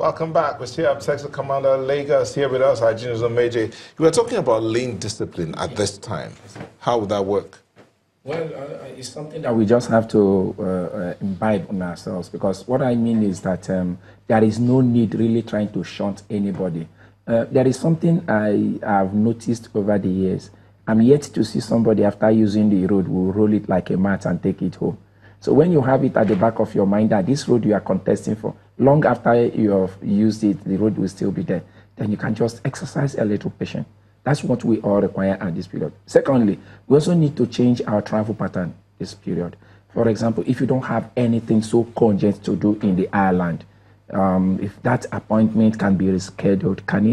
Welcome back. We're still Texas Commander Lagos here with us, our Junior Major. You were talking about lean discipline at this time. How would that work? Well, it's something that we just have to imbibe on ourselves, because what I mean is that there is no need really trying to shunt anybody. There is something I have noticed over the years. I'm yet to see somebody after using the road will roll it like a mat and take it home. So when you have it at the back of your mind that this road you are contesting for, long after you have used it, the road will still be there, then you can just exercise a little patience. That's what we all require at this period. Secondly, we also need to change our travel pattern this period. For example, if you don't have anything so cogent to do in the island, if that appointment can be rescheduled, can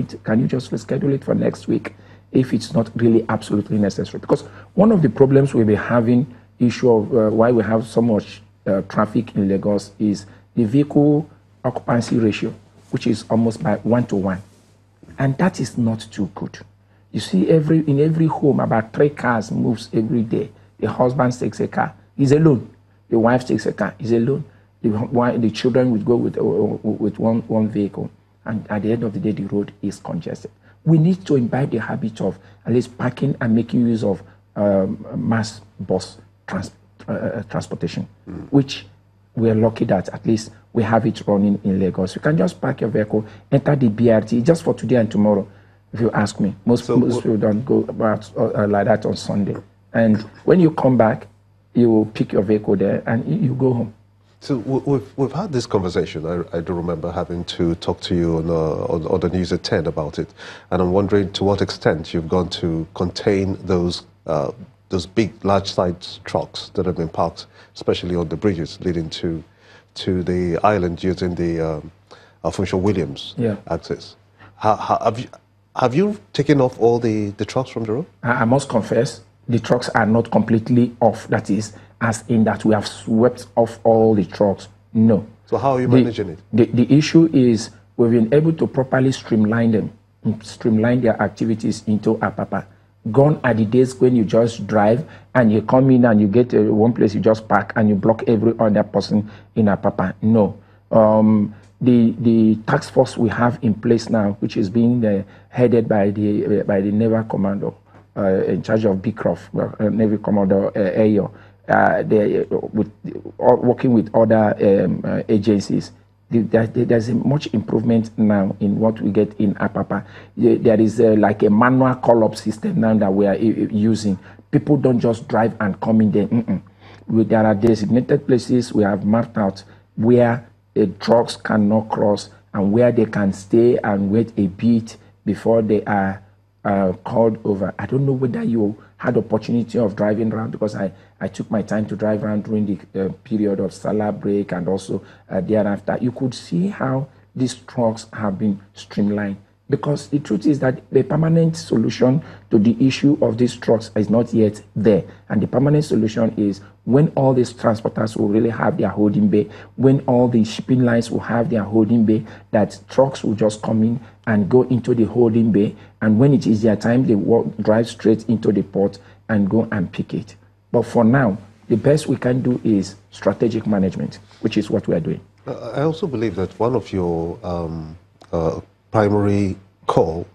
you just reschedule it for next week if it's not really absolutely necessary? Because one of the problems we'll be having issue of why we have so much traffic in Lagos is the vehicle occupancy ratio, which is almost by 1 to 1. And that is not too good. You see, in every home, about 3 cars moves every day. The husband takes a car, he's alone. The wife takes a car, he's alone. The children would go with one vehicle. And at the end of the day, the road is congested. We need to imbibe the habit of at least parking and making use of mass bus transportation, which we are lucky that at least we have it running in Lagos. You can just park your vehicle, enter the BRT just for today and tomorrow. If you ask me, most people don't go about like that on Sunday. And when you come back, you pick your vehicle there and you go home. So we've had this conversation. I do remember having to talk to you on the news at 10 about it, and I'm wondering to what extent you've gone to contain those big, large-sized trucks that have been parked, especially on the bridges leading to the island using the Alfonso Williams access. Have you taken off all the trucks from the road? I must confess, the trucks are not completely off. That is, as in that we have swept off all the trucks. No. So how are you managing it? The issue is we've been able to properly streamline them, streamline their activities into Apapa. Gone are the days when you just drive and you come in and you get to one place, you just park and you block every other person in Apapa. No. The task force we have in place now, which is being headed by the Naval Commando in charge of Beecroft, Navy Commodore Ayo, working with other agencies. There's a much improvement now in what we get in Apapa. There is like a manual call-up system now that we are using. People don't just drive and come in there. There are designated places we have mapped out where trucks cannot cross and where they can stay and wait a bit before they are called over. I don't know whether you had opportunity of driving around, because I took my time to drive around during the period of Salah break and also thereafter. You could see how these trucks have been streamlined, because the truth is that the permanent solution to the issue of these trucks is not yet there. And the permanent solution is when all these transporters will really have their holding bay, when all the shipping lines will have their holding bay, that trucks will just come in and go into the holding bay, and when it is their time, they drive straight into the port and go and pick it. But for now, the best we can do is strategic management, which is what we are doing. I also believe that one of your primary call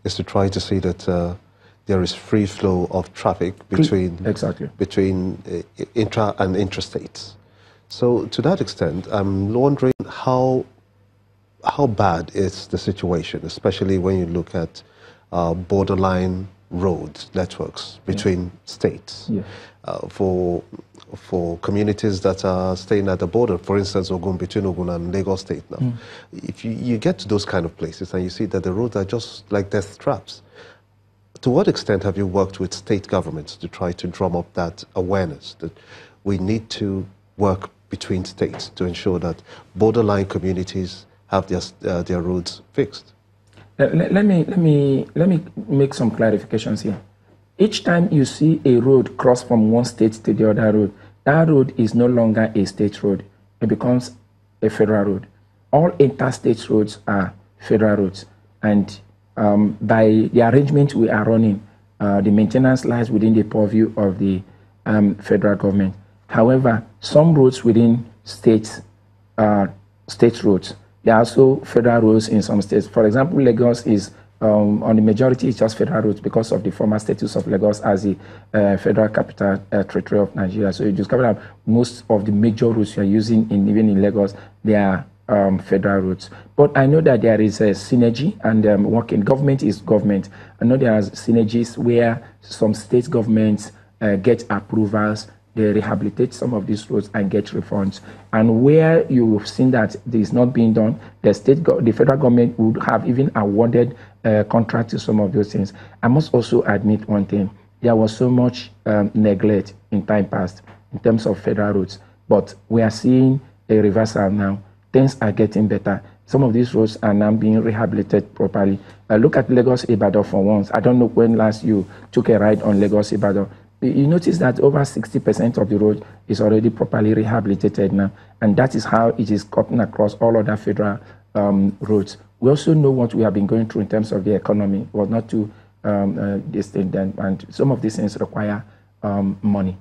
is to try to see that there is free flow of traffic between intra and intrastates. So to that extent, I'm wondering how bad is the situation, especially when you look at borderline road networks between states. For communities that are staying at the border, for instance, between Ogun and Lagos State now. If you get to those kind of places and you see that the roads are just like death traps, to what extent have you worked with state governments to try to drum up that awareness that we need to work between states to ensure that borderline communities have their roads fixed? Let me make some clarifications here. Each time you see a road cross from one state to the other road, that road is no longer a state road. It becomes a federal road. All interstate roads are federal roads. And by the arrangement we are running, the maintenance lies within the purview of the federal government. However, some roads within state roads, There are also federal roads in some states. For example, Lagos is on the majority, it's just federal roads because of the former status of Lagos as the federal capital territory of Nigeria. So you discover that most of the major roads you are using, even in Lagos, they are federal roads. But I know that there is a synergy, and working government is government. I know there are synergies where some state governments get approvals, they rehabilitate some of these roads and get refunds. And where you've seen that this is not being done, the federal government would have even awarded contract to some of those things. I must also admit one thing: there was so much neglect in time past in terms of federal roads, but we are seeing a reversal now. Things are getting better. Some of these roads are now being rehabilitated properly. Look at Lagos-Ibadan for once. I don't know when last you took a ride on Lagos-Ibadan. You notice that over 60% of the road is already properly rehabilitated now, and that is how it is cutting across all other federal roads. We also know what we have been going through in terms of the economy. It was not too distant then, and some of these things require money.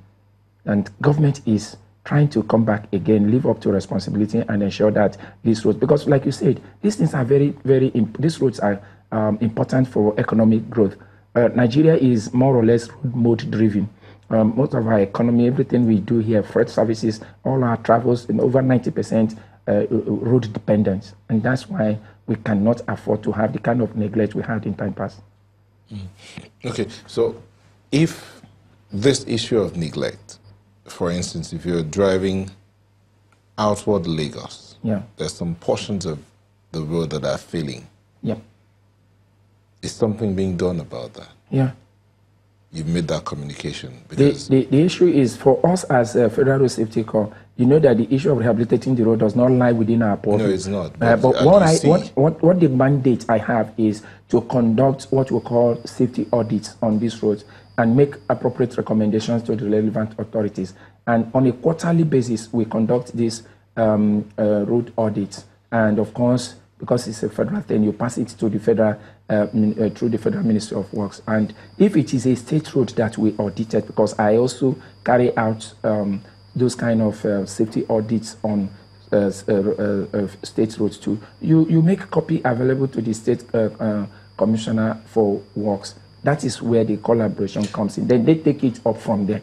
And government is trying to come back again, live up to responsibility, and ensure that these roads, because like you said, these things are these roads are important for economic growth. Nigeria is more or less road mode driven. Most of our economy, everything we do here, freight services, all our travels, in over 90% road dependence. And that's why we cannot afford to have the kind of neglect we had in time past. Okay, so if this issue of neglect, for instance, if you're driving outward Lagos, there's some portions of the road that are failing. Yeah. Is something being done about that? Yeah. You've made that communication. Because the issue is for us as a Federal Road Safety Corps, you know that the issue of rehabilitating the road does not lie within our purview. No, it's not. But what the mandate I have is to conduct what we call safety audits on these roads and make appropriate recommendations to the relevant authorities. And on a quarterly basis, we conduct these road audits. And of course, because it's a federal thing, you pass it to the federal, through the Federal Ministry of Works. And if it is a state road that we audited, because I also carry out those kind of safety audits on state roads too, you make a copy available to the state commissioner for works. That is where the collaboration comes in. Then they take it up from there.